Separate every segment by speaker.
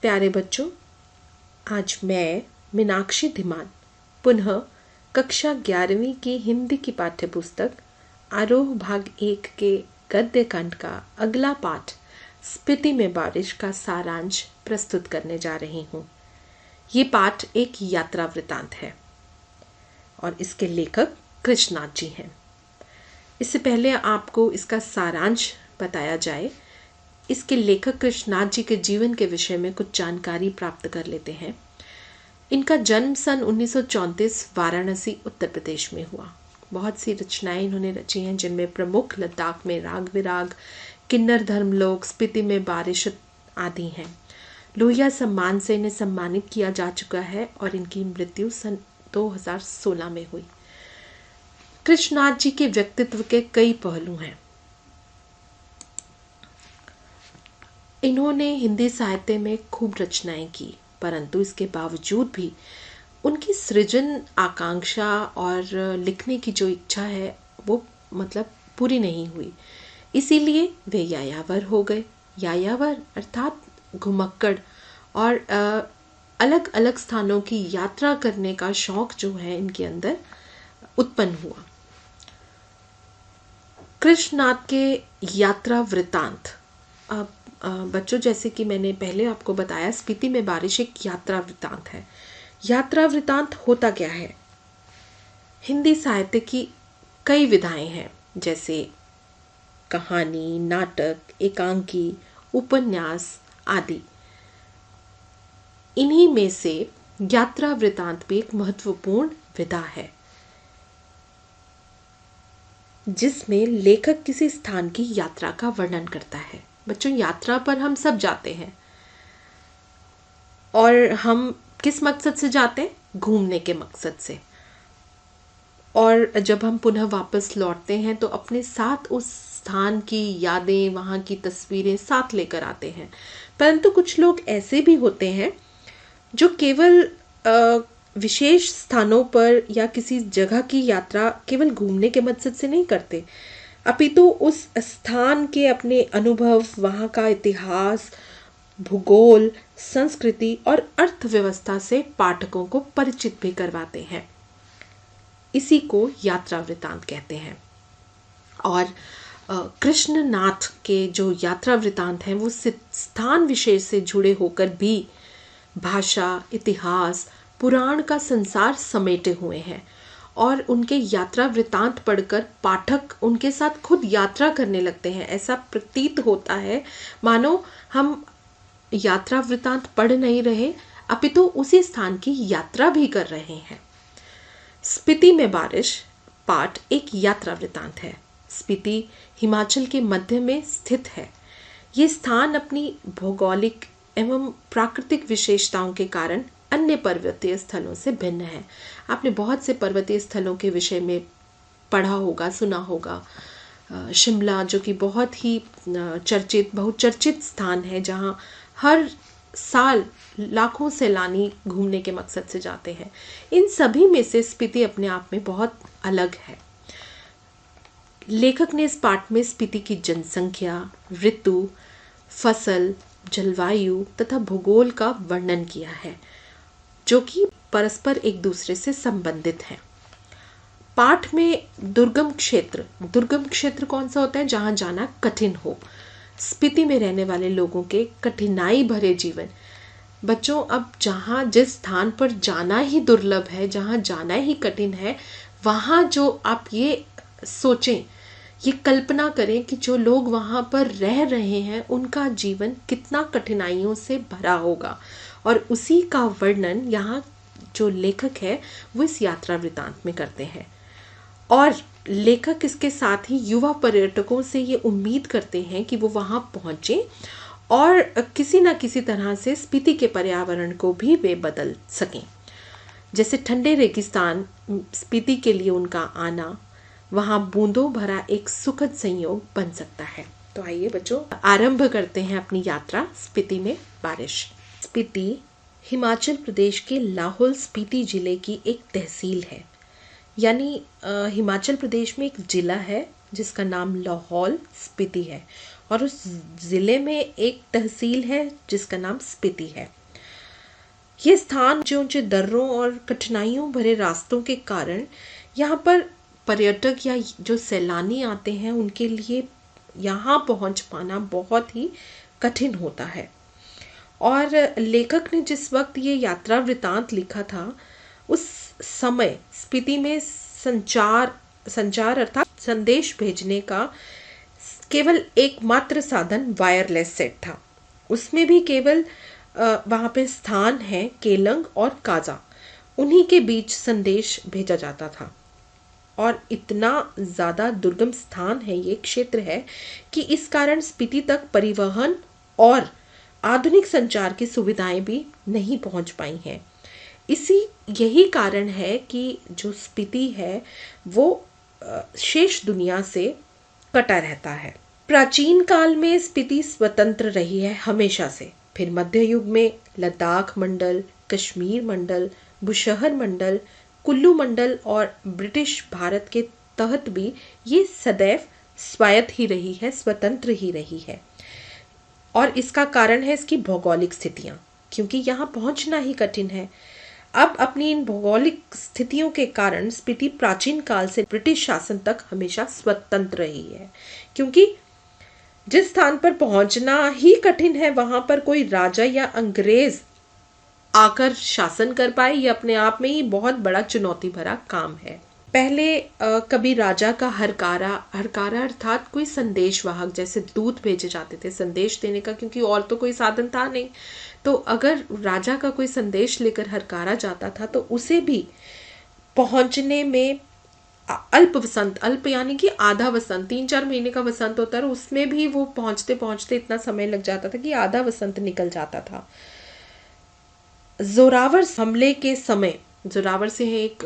Speaker 1: प्यारे बच्चों, आज मैं मीनाक्षी धीमान पुनः कक्षा 11वीं की हिंदी की पाठ्य पुस्तक आरोह भाग 1 के गद्य खंड का अगला पाठ स्पीति में बारिश का सारांश प्रस्तुत करने जा रही हूँ। ये पाठ एक यात्रा वृतांत है और इसके लेखक कृष्णनाथ जी हैं। इससे पहले आपको इसका सारांश बताया जाए, इसके लेखक कृष्णनाथ जी के जीवन के विषय में कुछ जानकारी प्राप्त कर लेते हैं। इनका जन्म सन 1934 वाराणसी उत्तर प्रदेश में हुआ। बहुत सी रचनाएं इन्होंने रची हैं, जिनमें प्रमुख लद्दाख में राग विराग, किन्नर धर्मलोक, स्पीति में बारिश आदि हैं। लोहिया सम्मान से इन्हें सम्मानित किया जा चुका है और इनकी मृत्यु सन 2016 में हुई। कृष्णनाथ जी के व्यक्तित्व के कई पहलू हैं। इन्होंने हिंदी साहित्य में खूब रचनाएं की, परंतु इसके बावजूद भी उनकी सृजन आकांक्षा और लिखने की जो इच्छा है वो पूरी नहीं हुई। इसीलिए वे यायावर हो गए। यायावर अर्थात घुमक्कड़ और अलग अलग स्थानों की यात्रा करने का शौक जो है इनके अंदर उत्पन्न हुआ। कृष्णनाथ के यात्रा वृतांत। अब बच्चों, जैसे कि मैंने पहले आपको बताया, स्पीति में बारिश एक यात्रा वृतांत है। यात्रा वृतांत होता क्या है? हिंदी साहित्य की कई विधाएं हैं, जैसे कहानी, नाटक, एकांकी, उपन्यास आदि। इन्हीं में से यात्रा वृतांत भी एक महत्वपूर्ण विधा है, जिसमें लेखक किसी स्थान की यात्रा का वर्णन करता है। बच्चों, यात्रा पर हम सब जाते हैं और हम किस मकसद से जाते हैं? घूमने के मकसद से। और जब हम पुनः वापस लौटते हैं तो अपने साथ उस स्थान की यादें, वहाँ की तस्वीरें साथ लेकर आते हैं। परंतु कुछ लोग ऐसे भी होते हैं जो केवल विशेष स्थानों पर या किसी जगह की यात्रा केवल घूमने के मकसद से नहीं करते, अपितु उस स्थान के अपने अनुभव, वहाँ का इतिहास, भूगोल, संस्कृति और अर्थव्यवस्था से पाठकों को परिचित भी करवाते हैं। इसी को यात्रा वृतांत कहते हैं। और कृष्णनाथ के जो यात्रा वृतांत हैं वो स्थान विशेष से जुड़े होकर भी भाषा, इतिहास, पुराण का संसार समेटे हुए हैं। और उनके यात्रा वृतांत पढ़कर पाठक उनके साथ खुद यात्रा करने लगते हैं। ऐसा प्रतीत होता है मानो हम यात्रा वृतांत पढ़ नहीं रहे, अपितु उसी स्थान की यात्रा भी कर रहे हैं। स्पीति में बारिश पाठ एक यात्रा वृतांत है। स्पीति हिमाचल के मध्य में स्थित है। ये स्थान अपनी भौगोलिक एवं प्राकृतिक विशेषताओं के कारण अन्य पर्वतीय स्थलों से भिन्न है। आपने बहुत से पर्वतीय स्थलों के विषय में पढ़ा होगा, सुना होगा। शिमला, जो कि बहुत ही बहुचर्चित स्थान है, जहाँ हर साल लाखों सैलानी घूमने के मकसद से जाते हैं। इन सभी में से स्पीति अपने आप में बहुत अलग है। लेखक ने इस पाठ में स्पीति की जनसंख्या, ऋतु, फसल, जलवायु तथा भूगोल का वर्णन किया है, जो कि परस्पर एक दूसरे से संबंधित हैं। पाठ में दुर्गम क्षेत्र कौन सा होता है? जहां जाना कठिन हो। स्पीति में रहने वाले लोगों के कठिनाई भरे जीवन। बच्चों, अब जिस स्थान पर जाना ही दुर्लभ है, जहां जाना ही कठिन है, वहां जो आप ये सोचें, ये कल्पना करें कि जो लोग वहां पर रह रहे हैं उनका जीवन कितना कठिनाइयों से भरा होगा। और उसी का वर्णन यहाँ जो लेखक है वो इस यात्रा वृतांत में करते हैं। और लेखक इसके साथ ही युवा पर्यटकों से ये उम्मीद करते हैं कि वो वहाँ पहुँचे और किसी न किसी तरह से स्पीति के पर्यावरण को भी वे बदल सकें। जैसे ठंडे रेगिस्तान स्पीति के लिए उनका आना वहाँ बूंदों भरा एक सुखद संयोग बन सकता है। तो आइए बच्चों, आरंभ करते हैं अपनी यात्रा स्पीति में बारिश। स्पीति हिमाचल प्रदेश के लाहौल स्पीति जिले की एक तहसील है। यानी हिमाचल प्रदेश में एक जिला है जिसका नाम लाहौल स्पीति है और उस ज़िले में एक तहसील है जिसका नाम स्पीति है। ये स्थान ऊंचे ऊंचे दर्रों और कठिनाइयों भरे रास्तों के कारण यहाँ पर पर्यटक या जो सैलानी आते हैं उनके लिए यहाँ पहुँच पाना बहुत ही कठिन होता है। और लेखक ने जिस वक्त ये यात्रा वृतांत लिखा था उस समय स्पीति में संचार अर्थात संदेश भेजने का केवल एकमात्र साधन वायरलेस सेट था। उसमें भी केवल वहाँ पे स्थान है केलंग और काजा, उन्हीं के बीच संदेश भेजा जाता था। और इतना ज़्यादा दुर्गम स्थान है, ये क्षेत्र है कि इस कारण स्पीति तक परिवहन और आधुनिक संचार की सुविधाएं भी नहीं पहुंच पाई हैं। यही कारण है कि जो स्पीति है वो शेष दुनिया से कटा रहता है। प्राचीन काल में स्पीति स्वतंत्र रही है हमेशा से। फिर मध्य युग में लद्दाख मंडल, कश्मीर मंडल, बुशहर मंडल, कुल्लू मंडल और ब्रिटिश भारत के तहत भी ये सदैव स्वायत्त ही रही है, स्वतंत्र ही रही है। और इसका कारण है इसकी भौगोलिक स्थितियां, क्योंकि यहाँ पहुंचना ही कठिन है। अब अपनी इन भौगोलिक स्थितियों के कारण स्पीति प्राचीन काल से ब्रिटिश शासन तक हमेशा स्वतंत्र रही है, क्योंकि जिस स्थान पर पहुंचना ही कठिन है वहां पर कोई राजा या अंग्रेज आकर शासन कर पाए, ये अपने आप में ही बहुत बड़ा चुनौती भरा काम है। पहले कभी राजा का हरकारा अर्थात कोई संदेशवाहक, जैसे दूत भेजे जाते थे संदेश देने का, क्योंकि और तो कोई साधन था नहीं। तो अगर राजा का कोई संदेश लेकर हरकारा जाता था तो उसे भी पहुंचने में अल्प यानी कि आधा वसंत, 3-4 महीने का वसंत होता है, उसमें भी वो पहुंचते पहुंचते इतना समय लग जाता था कि आधा वसंत निकल जाता था। जोरावर हमले के समय, जोरावर से एक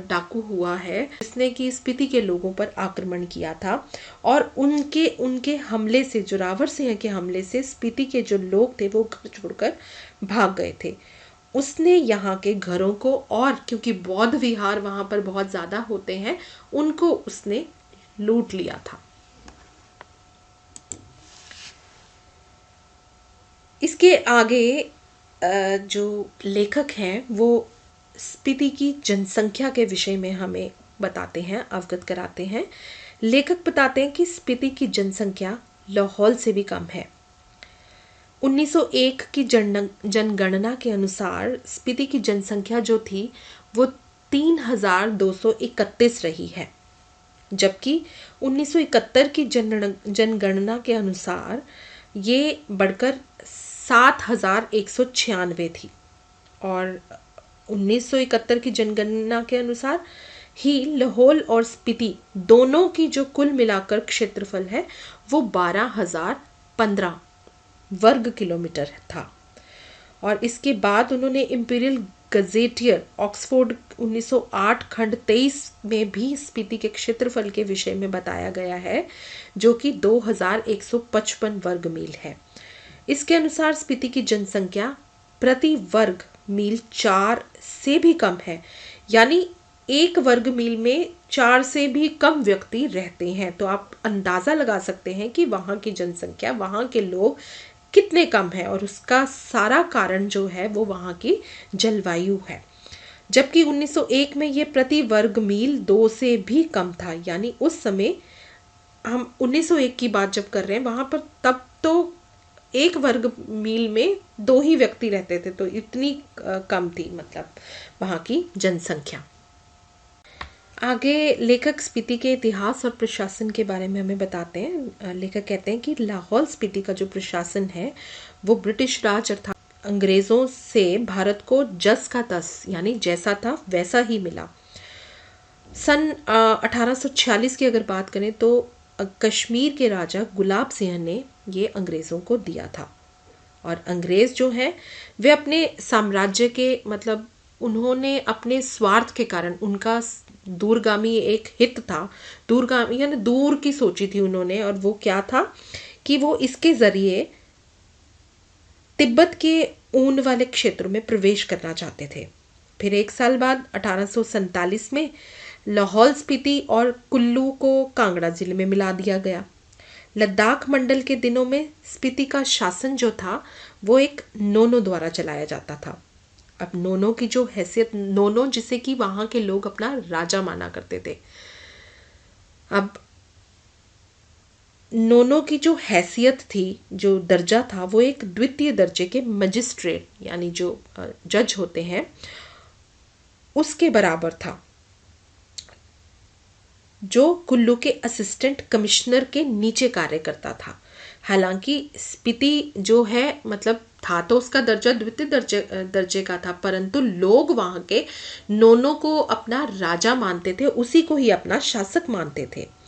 Speaker 1: डाकू हुआ है जिसने कि स्पीति के लोगों पर आक्रमण किया था, और उनके हमले से, जोरावर सिंह के हमले से स्पीति के जो लोग थे वो घर छोड़कर भाग गए थे। उसने यहाँ के घरों को, और क्योंकि बौद्ध विहार वहां पर बहुत ज्यादा होते हैं, उनको उसने लूट लिया था। इसके आगे जो लेखक हैं वो स्पीति की जनसंख्या के विषय में हमें बताते हैं, अवगत कराते हैं। लेखक बताते हैं कि स्पीति की जनसंख्या लाहौल से भी कम है। 1901 की जनगणना के अनुसार स्पीति की जनसंख्या जो थी वो 3231 रही है, जबकि 1971 की जनगणना के अनुसार ये बढ़कर 7196 थी। और 1971 की जनगणना के अनुसार ही लाहौल और स्पीति दोनों की जो कुल मिलाकर क्षेत्रफल है वो 12,015 वर्ग किलोमीटर था। और इसके बाद उन्होंने इंपीरियल गजेटियर ऑक्सफोर्ड 1908 खंड 23 में भी स्पीति के क्षेत्रफल के विषय में बताया गया है, जो कि 2155 वर्ग मील है। इसके अनुसार स्पीति की जनसंख्या प्रति वर्ग मील 4 से भी कम है, यानी 1 वर्ग मील में 4 से भी कम व्यक्ति रहते हैं। तो आप अंदाजा लगा सकते हैं कि वहां की जनसंख्या, वहां के लोग कितने कम है, और उसका सारा कारण जो है वो वहां की जलवायु है। जबकि 1901 में ये प्रति वर्ग मील 2 से भी कम था, यानी उस समय, हम 1901 की बात जब कर रहे हैं, वहां पर तब तो 1 वर्ग मील में 2 ही व्यक्ति रहते थे, तो इतनी कम थी मतलब वहां की जनसंख्या। आगे लेखक स्पीति के इतिहास और प्रशासन के बारे में हमें बताते हैं। लेखक कहते हैं कि लाहौल स्पीति का जो प्रशासन है वो ब्रिटिश राज अर्थात अंग्रेजों से भारत को जस का तस, यानी जैसा था वैसा ही मिला। सन 1846 की अगर बात करें तो कश्मीर के राजा गुलाब सिंह ने ये अंग्रेजों को दिया था। और अंग्रेज जो हैं वे अपने साम्राज्य के, मतलब उन्होंने अपने स्वार्थ के कारण, उनका दूरगामी एक हित था, दूरगामी यानी दूर की सोची थी उन्होंने, और वो क्या था कि वो इसके जरिए तिब्बत के ऊन वाले क्षेत्रों में प्रवेश करना चाहते थे। फिर 1 साल बाद 1847 में लाहौल स्पीति और कुल्लू को कांगड़ा जिले में मिला दिया गया। लद्दाख मंडल के दिनों में स्पीति का शासन जो था वो एक नोनो द्वारा चलाया जाता था। अब नोनो की जो हैसियत, नोनो जिसे कि वहां के लोग अपना राजा माना करते थे, अब नोनो की जो हैसियत थी, जो दर्जा था, वो एक द्वितीय दर्जे के मजिस्ट्रेट यानी जो जज होते हैं उसके बराबर था, जो कुल्लू के असिस्टेंट कमिश्नर के नीचे कार्य करता था। हालांकि स्पीति जो है मतलब था तो उसका दर्जा द्वितीय दर्जे का था, परंतु लोग वहां के नोनो को अपना राजा मानते थे, उसी को ही अपना शासक मानते थे।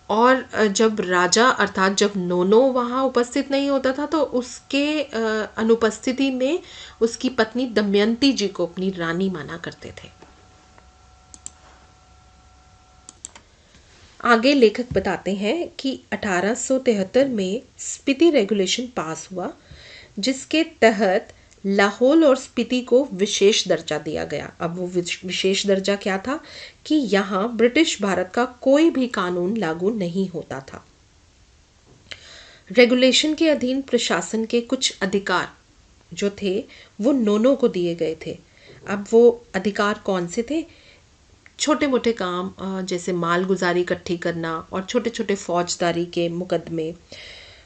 Speaker 1: और जब राजा अर्थात जब नोनो वहां उपस्थित नहीं होता था तो उसके अनुपस्थिति में उसकी पत्नी दमयंती जी को अपनी रानी माना करते थे। आगे लेखक बताते हैं कि 1873 में स्पीति रेगुलेशन पास हुआ, जिसके तहत लाहौल और स्पीति को विशेष दर्जा दिया गया। अब वो विशेष दर्जा क्या था कि यहाँ ब्रिटिश भारत का कोई भी कानून लागू नहीं होता था। रेगुलेशन के अधीन प्रशासन के कुछ अधिकार जो थे वो नोनो को दिए गए थे। अब वो अधिकार कौन से थे? छोटे मोटे काम जैसे मालगुजारी इकट्ठी करना और छोटे छोटे फौजदारी के मुकदमे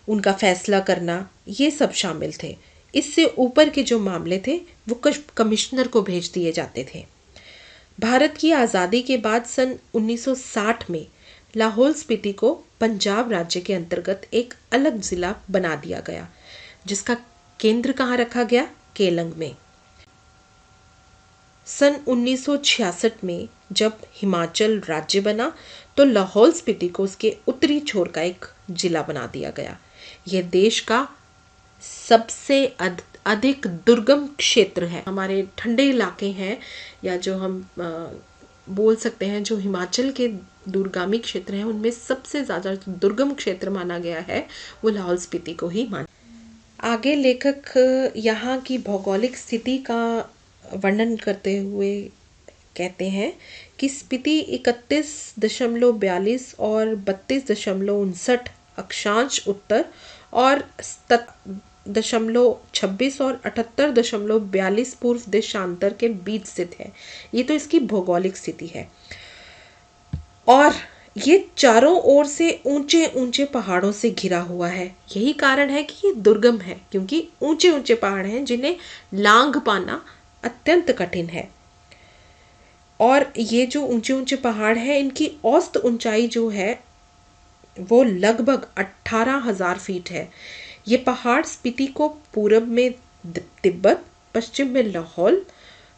Speaker 1: उनका फैसला करना, ये सब शामिल थे। इससे ऊपर के जो मामले थे वो कमिश्नर को भेज दिए जाते थे। भारत की आज़ादी के बाद सन 1960 में लाहौल स्पीति को पंजाब राज्य के अंतर्गत एक अलग जिला बना दिया गया, जिसका केंद्र कहाँ रखा गया? केलंग में। सन 1966 में जब हिमाचल राज्य बना तो लाहौल स्पीति को उसके उत्तरी छोर का एक जिला बना दिया गया। यह देश का सबसे अधिक दुर्गम क्षेत्र है। हमारे ठंडे इलाके हैं या जो हम बोल सकते हैं जो हिमाचल के दूरगामी क्षेत्र हैं, उनमें सबसे ज़्यादा दुर्गम क्षेत्र माना गया है वो लाहौल स्पीति को ही माना। आगे लेखक यहाँ की भौगोलिक स्थिति का वर्णन करते हुए कहते हैं कि स्पीति 31.42 और 32.59 अक्षांश उत्तर और 27.26 और 78.42 पूर्व देशांतर के बीच स्थित है। ये तो इसकी भौगोलिक स्थिति है। और ये चारों ओर से ऊंचे ऊंचे पहाड़ों से घिरा हुआ है। यही कारण है कि ये दुर्गम है, क्योंकि ऊंचे ऊंचे पहाड़ हैं जिन्हें लांघ पाना अत्यंत कठिन है। और ये जो ऊंचे ऊंचे पहाड़ हैं, इनकी औसत ऊंचाई जो है वो लगभग 18,000 फीट है। ये पहाड़ स्पीति को पूरब में तिब्बत, पश्चिम में लाहौल,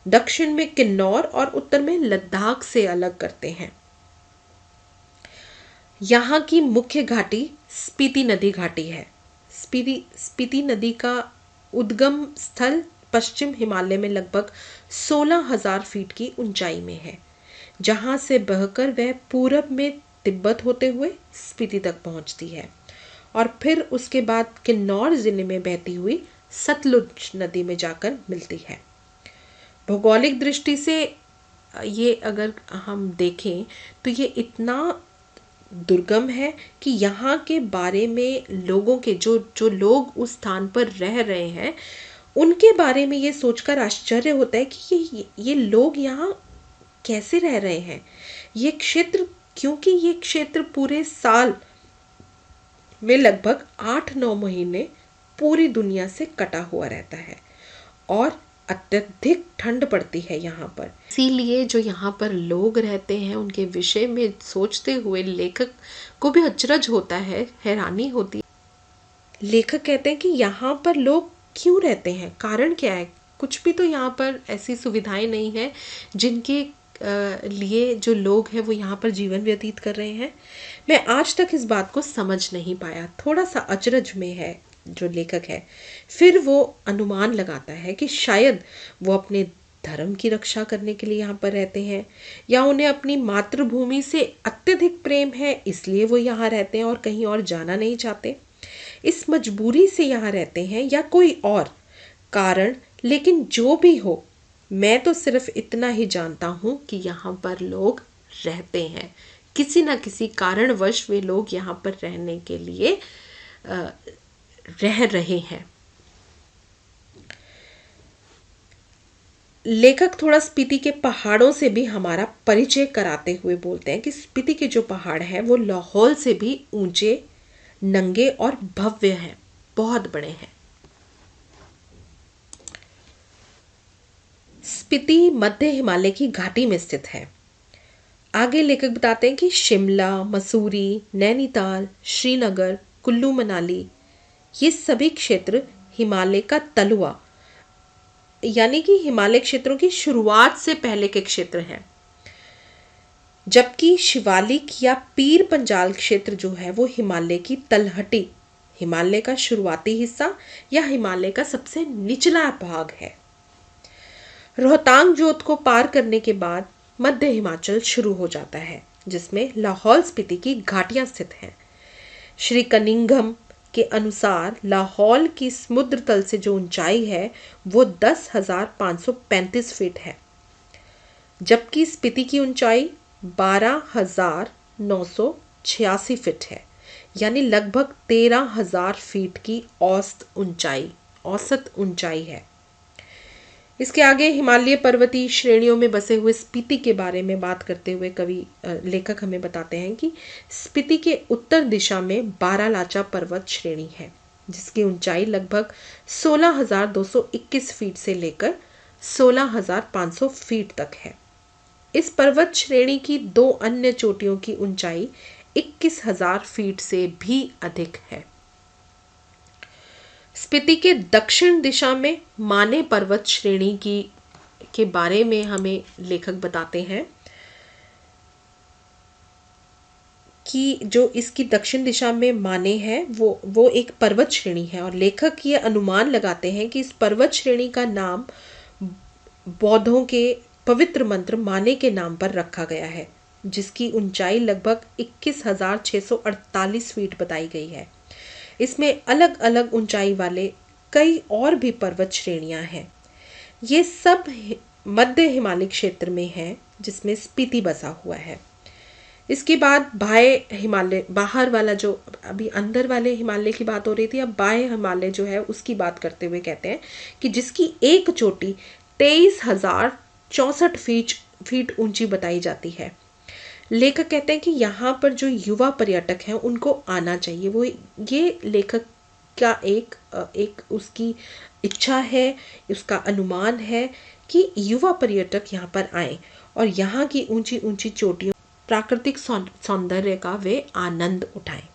Speaker 1: दक्षिण में किन्नौर और उत्तर में लद्दाख से अलग करते हैं। यहाँ की मुख्य घाटी स्पीति नदी घाटी है। स्पीति नदी का उद्गम स्थल पश्चिम हिमालय में लगभग 16,000 फीट की ऊंचाई में है, जहां से बहकर वह पूरब में तिब्बत होते हुए स्पीति तक पहुंचती है और फिर उसके बाद किन्नौर जिले में बहती हुई सतलुज नदी में जाकर मिलती है। भौगोलिक दृष्टि से ये अगर हम देखें तो ये इतना दुर्गम है कि यहाँ के बारे में लोगों के जो लोग उस स्थान पर रह रहे हैं उनके बारे में ये सोचकर आश्चर्य होता है कि ये लोग यहाँ कैसे रह रहे हैं। ये क्षेत्र, क्योंकि ये क्षेत्र पूरे साल में लगभग 8-9 महीने पूरी दुनिया से कटा हुआ रहता है और अत्यधिक ठंड पड़ती है यहाँ पर। इसीलिए जो यहाँ पर लोग रहते हैं उनके विषय में सोचते हुए लेखक को भी अचरज होता है, हैरानी होती है। लेखक कहते हैं कि यहाँ पर लोग क्यों रहते हैं, कारण क्या है। कुछ भी तो यहाँ पर ऐसी सुविधाएं नहीं है जिनके लिए जो लोग हैं वो यहाँ पर जीवन व्यतीत कर रहे हैं। मैं आज तक इस बात को समझ नहीं पाया, थोड़ा सा अचरज में है जो लेखक है। फिर वो अनुमान लगाता है कि शायद वो अपने धर्म की रक्षा करने के लिए यहाँ पर रहते हैं, या उन्हें अपनी मातृभूमि से अत्यधिक प्रेम है इसलिए वो यहाँ रहते हैं और कहीं और जाना नहीं चाहते। इस मजबूरी से यहाँ रहते हैं या कोई और कारण, लेकिन जो भी हो मैं तो सिर्फ इतना ही जानता हूँ कि यहाँ पर लोग रहते हैं। किसी ना किसी कारणवश वे लोग यहाँ पर रहने के लिए रह रहे हैं। लेखक थोड़ा स्पीति के पहाड़ों से भी हमारा परिचय कराते हुए बोलते हैं कि स्पीति के जो पहाड़ हैं वो लाहौल से भी ऊंचे, नंगे और भव्य हैं, बहुत बड़े हैं। स्पीति मध्य हिमालय की घाटी में स्थित है। आगे लेखक बताते हैं कि शिमला, मसूरी, नैनीताल, श्रीनगर, कुल्लू मनाली, ये सभी क्षेत्र हिमालय का तलुआ यानी कि हिमालय क्षेत्रों की शुरुआत से पहले के क्षेत्र हैं, जबकि शिवालिक या पीर पंजाल क्षेत्र जो है वो हिमालय की तलहटी, हिमालय का शुरुआती हिस्सा या हिमालय का सबसे निचला भाग है। रोहतांग जोत को पार करने के बाद मध्य हिमाचल शुरू हो जाता है, जिसमें लाहौल स्पीति की घाटियां स्थित हैं। श्री कनिंघम के अनुसार लाहौल की समुद्र तल से जो ऊंचाई है वो 10,535 फीट है, जबकि स्पीति की ऊंचाई 12,986 फीट है, यानी लगभग 13,000 फीट की औसत ऊंचाई है। इसके आगे हिमालय पर्वतीय श्रेणियों में बसे हुए स्पीति के बारे में बात करते हुए लेखक हमें बताते हैं कि स्पीति के उत्तर दिशा में बारालाचा पर्वत श्रेणी है, जिसकी ऊंचाई लगभग 16,221 फीट से लेकर 16,500 फीट तक है। इस पर्वत श्रेणी की दो अन्य चोटियों की ऊंचाई 21,000 फीट से भी अधिक है। स्पीति के दक्षिण दिशा में माने पर्वत श्रेणी के बारे में हमें लेखक बताते हैं कि जो इसकी दक्षिण दिशा में माने है वो एक पर्वत श्रेणी है, और लेखक ये अनुमान लगाते हैं कि इस पर्वत श्रेणी का नाम बौद्धों के पवित्र मंत्र माने के नाम पर रखा गया है, जिसकी ऊंचाई लगभग 21,648 फीट बताई गई है। इसमें अलग अलग ऊंचाई वाले कई और भी पर्वत श्रेणियां हैं। ये सब मध्य हिमालय क्षेत्र में है, जिसमें स्पीति बसा हुआ है। इसके बाद बाहर वाला, जो अभी अंदर वाले हिमालय की बात हो रही थी, अब बाह्य हिमालय जो है उसकी बात करते हुए कहते हैं कि जिसकी एक चोटी 23,064 फीट ऊंची बताई जाती है। लेखक कहते हैं कि यहाँ पर जो युवा पर्यटक हैं उनको आना चाहिए। वो ये लेखक का एक उसकी इच्छा है, उसका अनुमान है कि युवा पर्यटक यहाँ पर आए और यहाँ की ऊंची ऊंची चोटियों, प्राकृतिक सौंदर्य का वे आनंद उठाएं।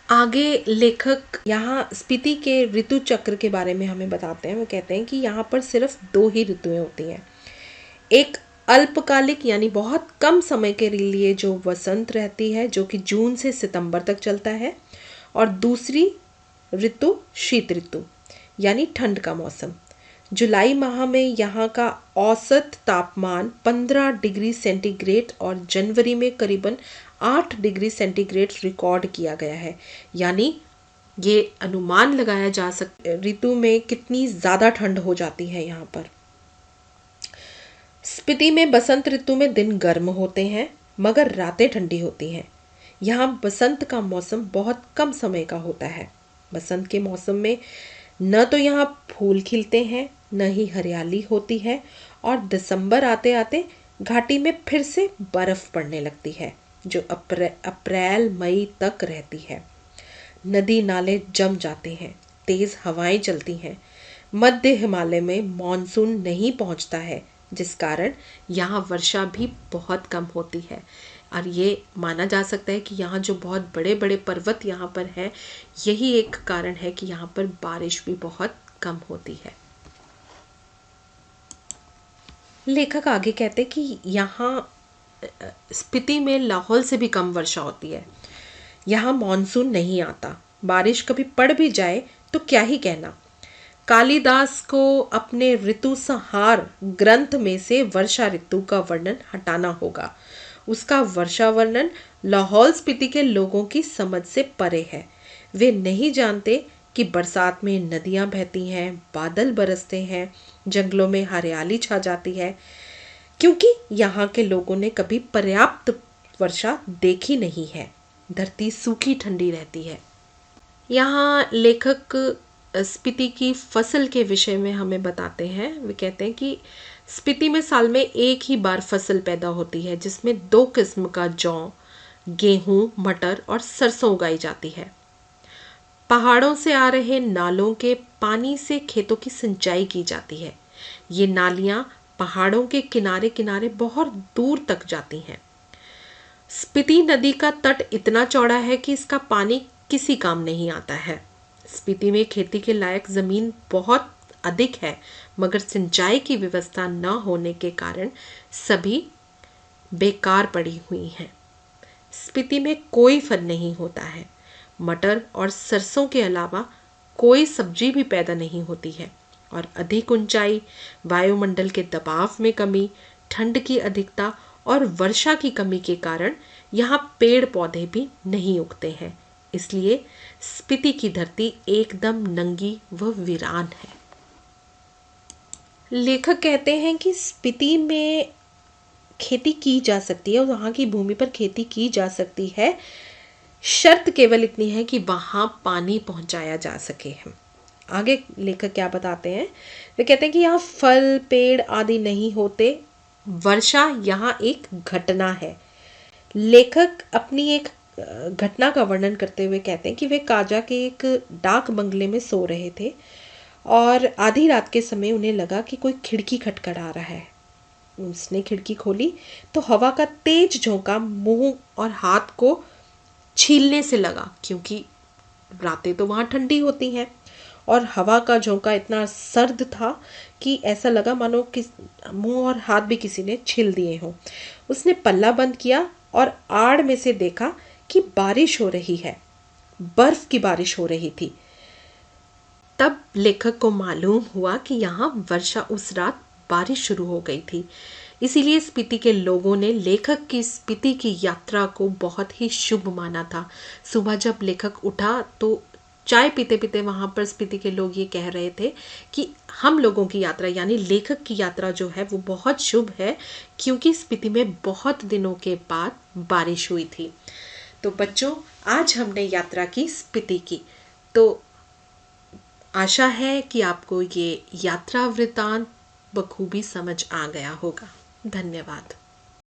Speaker 1: आगे लेखक यहाँ स्पीति के ऋतु चक्र के बारे में हमें बताते हैं। वो कहते हैं कि यहाँ पर सिर्फ 2 ही ऋतुएं होती हैं। एक अल्पकालिक यानी बहुत कम समय के लिए जो वसंत रहती है, जो कि जून से सितंबर तक चलता है, और दूसरी ऋतु शीत ऋतु यानी ठंड का मौसम। जुलाई माह में यहाँ का औसत तापमान 15 डिग्री सेंटीग्रेड और जनवरी में करीबन 8 डिग्री सेंटीग्रेड रिकॉर्ड किया गया है। यानी ये अनुमान लगाया जा सकता है ऋतु में कितनी ज़्यादा ठंड हो जाती है यहाँ पर। स्पीति में बसंत ऋतु में दिन गर्म होते हैं मगर रातें ठंडी होती हैं। यहाँ बसंत का मौसम बहुत कम समय का होता है। बसंत के मौसम में न तो यहाँ फूल खिलते हैं, न ही हरियाली होती है, और दिसंबर आते आते घाटी में फिर से बर्फ पड़ने लगती है, जो अप्रैल मई तक रहती है। नदी नाले जम जाते हैं, तेज हवाएं चलती हैं। मध्य हिमालय में मॉनसून नहीं पहुंचता है, जिस कारण यहाँ वर्षा भी बहुत कम होती है। और ये माना जा सकता है कि यहाँ जो बहुत बड़े बड़े पर्वत यहाँ पर हैं, यही एक कारण है कि यहाँ पर बारिश भी बहुत कम होती है। लेखक आगे कहते हैं कि यहाँ स्पीति में लाहौल से भी कम वर्षा होती है। यहाँ मॉनसून नहीं आता, बारिश कभी पड़ भी जाए तो क्या ही कहना। कालिदास को अपने ऋतु संहार ग्रंथ में से वर्षा ऋतु का वर्णन हटाना होगा। उसका वर्षा वर्णन लाहौल स्पीति के लोगों की समझ से परे है। वे नहीं जानते कि बरसात में नदियां बहती हैं, बादल बरसते हैं, जंगलों में हरियाली छा जाती है। क्योंकि यहाँ के लोगों ने कभी पर्याप्त वर्षा देखी नहीं है। धरती सूखी ठंडी रहती है। यहाँ लेखक स्पीति की फसल के विषय में हमें बताते हैं। वे कहते हैं कि स्पीति में साल में एक ही बार फसल पैदा होती है, जिसमें 2 किस्म का जौ, गेहूं, मटर और सरसों उगाई जाती है। पहाड़ों से आ रहे नालों के पानी से खेतों की सिंचाई की जाती है। ये नालियां पहाड़ों के किनारे किनारे बहुत दूर तक जाती हैं। स्पीति नदी का तट इतना चौड़ा है कि इसका पानी किसी काम नहीं आता है। स्पीति में खेती के लायक जमीन बहुत अधिक है, मगर सिंचाई की व्यवस्था न होने के कारण सभी बेकार पड़ी हुई हैं। स्पीति में कोई फल नहीं होता है। मटर और सरसों के अलावा कोई सब्जी भी पैदा नहीं होती है। और अधिक ऊंचाई, वायुमंडल के दबाव में कमी, ठंड की अधिकता और वर्षा की कमी के कारण यहाँ पेड़ पौधे भी नहीं उगते हैं। इसलिए स्पीति की धरती एकदम नंगी व वीरान है। लेखक कहते हैं कि स्पीति में खेती की जा सकती है और वहाँ की भूमि पर खेती की जा सकती है। शर्त केवल इतनी है कि वहाँ पानी पहुँचाया जा सके। आगे लेखक क्या बताते हैं? वे कहते हैं कि यहाँ फल, पेड़ आदि नहीं होते। वर्षा यहाँ एक घटना है। लेखक अपनी एक घटना का वर्णन करते हुए कहते हैं कि वे काजा के एक डाक बंगले में सो रहे थे और आधी रात के समय उन्हें लगा कि कोई खिड़की खटखटा रहा है। उसने खिड़की खोली तो हवा का तेज झोंका मुंह और हाथ को छीलने से लगा, क्योंकि रातें तो वहाँ ठंडी होती हैं और हवा का झोंका इतना सर्द था कि ऐसा लगा मानो कि मुंह और हाथ भी किसी ने छील दिए हों। उसने पल्ला बंद किया और आड़ में से देखा कि बारिश हो रही है, बर्फ की बारिश हो रही थी। तब लेखक को मालूम हुआ कि यहाँ वर्षा उस रात बारिश शुरू हो गई थी। इसीलिए स्पीति के लोगों ने लेखक की स्पीति की यात्रा को बहुत ही शुभ माना था। सुबह जब लेखक उठा तो चाय पीते पीते वहाँ पर स्पीति के लोग ये कह रहे थे कि हम लोगों की यात्रा यानी लेखक की यात्रा जो है वो बहुत शुभ है, क्योंकि स्पीति में बहुत दिनों के बाद बारिश हुई थी। तो बच्चों, आज हमने यात्रा की स्पीति की। तो आशा है कि आपको ये यात्रा वृतांत बखूबी समझ आ गया होगा। धन्यवाद।